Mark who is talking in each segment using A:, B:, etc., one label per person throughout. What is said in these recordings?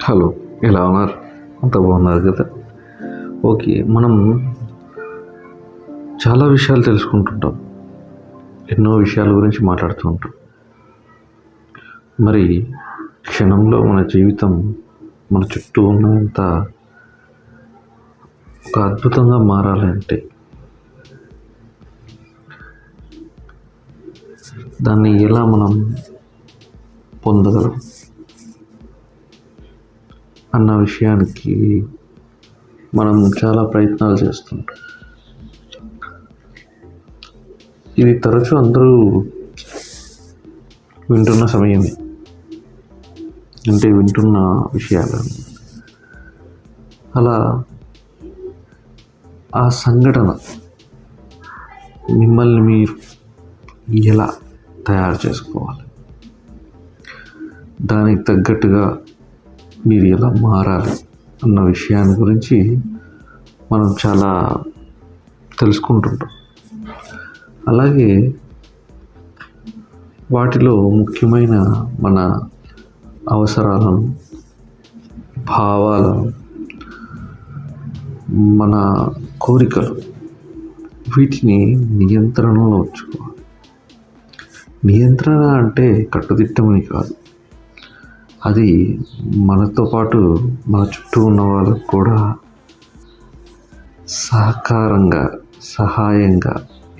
A: Hello, ఎలా ఉన్నారు? అంత బాగున్నారు కదా? ఓకే, మనం చాలా విషయాలు తెలుసుకుంటుంటాం, ఎన్నో విషయాల గురించి మాట్లాడుతూ ఉంటాం. మరి క్షణంలో మన జీవితం మన చుట్టూ ఉన్నంత ఒక అద్భుతంగా మారాలంటే దాన్ని ఎలా మనం పొందగలం అన్న విషయానికి మనం చాలా ప్రయత్నాలు చేస్తుంటాం. ఇది తరచూ అందరూ వింటున్న సమయమే, అంటే వింటున్న విషయాలు. అలా ఆ సంఘటన మిమ్మల్ని మీరు ఎలా తయారు చేసుకోవాలి, దానికి తగ్గట్టుగా మీరు ఎలా మారాలి అన్న విషయాన్ని గురించి మనం చాలా తెలుసుకుంటుంటాం. అలాగే వాటిలో ముఖ్యమైన మన అవసరాలను, భావాలను, మన కోరికలు, వీటిని నియంత్రణలో ఉంచుకోవాలి. నియంత్రణ అంటే కట్టుదిట్టమని కాదు, అది మనతో పాటు మన చుట్టూ ఉన్న వాళ్ళకు కూడా సహకారంగా, సహాయంగా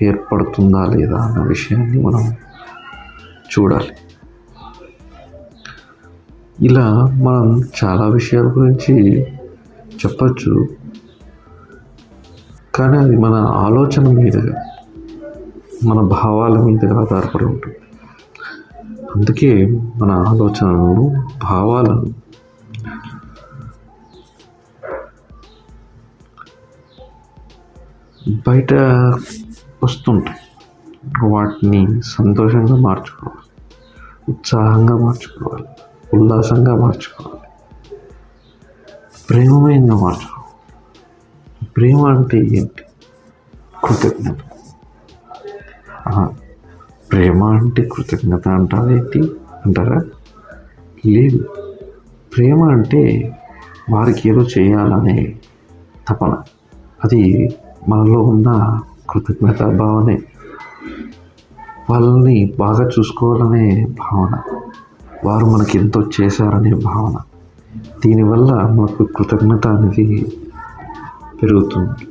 A: ఏర్పడుతుందా లేదా అన్న విషయాన్ని మనం చూడాలి. ఇలా మనం చాలా విషయాల గురించి చెప్పచ్చు, కానీ అది మన ఆలోచన మీదుగా, మన భావాల మీదుగా ఆధారపడి ఉంటుంది. అందుకే మన ఆలోచనలను, భావాలను బయట వస్తుంటాయి. వాటిని సంతోషంగా మార్చుకోవాలి, ఉత్సాహంగా మార్చుకోవాలి, ఉల్లాసంగా మార్చుకోవాలి, ప్రేమమయంగా మార్చుకోవాలి. ప్రేమ అంటే ఏంటి? కృతజ్ఞత. ప్రేమ అంటే కృతజ్ఞత అంటారేంటి అంటారా? లేదు. ప్రేమ అంటే వారికి ఏదో చేయాలనే తపన, అది మనలో ఉన్న కృతజ్ఞత భావనే. వాళ్ళని బాగా చూసుకోవాలనే భావన, వారు మనకి ఎంతో చేశారనే భావన. దీనివల్ల మనకు కృతజ్ఞత అనేది పెరుగుతుంది.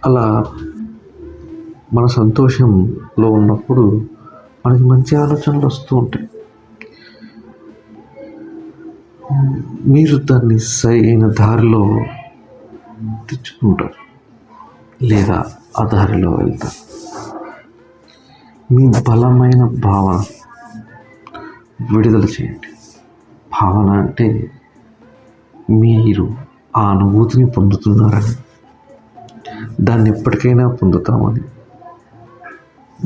A: అలా మన సంతోషంలో ఉన్నప్పుడు మనకి మంచి ఆలోచనలు వస్తూ ఉంటాయి. మీరు దాన్ని సరైన దారిలో తెచ్చుకుంటారు, లేదా ఆ దారిలో వెళ్తారు. మీ బలమైన భావన విడుదల చేయండి. భావన అంటే మీరు ఆ అనుభూతిని పొందుతున్నారని, దాన్ని ఎప్పటికైనా పొందుతామని,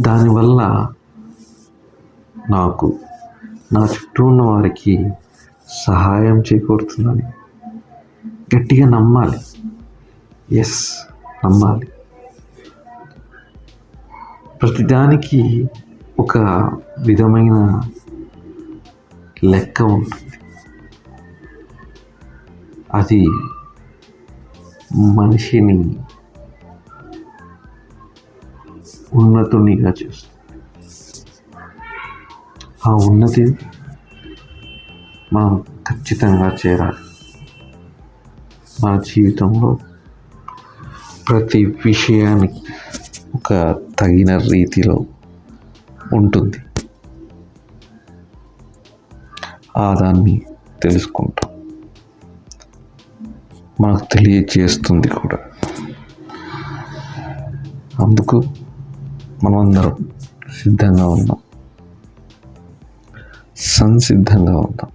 A: దానివల్ల నాకు, నా చుట్టూ ఉన్న వారికి సహాయం చేకూరుతుందని గట్టిగా నమ్మాలి. ఎస్, నమ్మాలి. ప్రతిదానికి ఒక విధమైన లెక్క ఉంటుంది. అది మనిషిని ఉన్నతునిగా చేస్తుంది. ఆ ఉన్నతి మనం ఖచ్చితంగా చేరాలి. మన జీవితంలో ప్రతి విషయానికి ఒక తగిన రీతిలో ఉంటుంది. దాన్ని తెలుసుకుంటాం, మనకు తెలియజేస్తుంది కూడా. అందుకు మనమందరం సిద్ధంగా ఉన్నాం, సంసిద్ధంగా ఉన్నాం.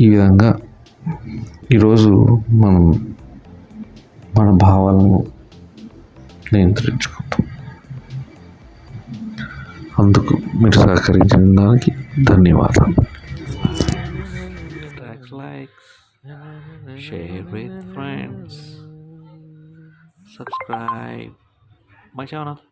A: ఈ విధంగా ఈరోజు మనం మన భావాలను నియంత్రించుకుంటాం. అందుకు మీరు సహకరించిన దానికి ధన్యవాదాలు. Share with friends, subscribe. Bye Sivanath.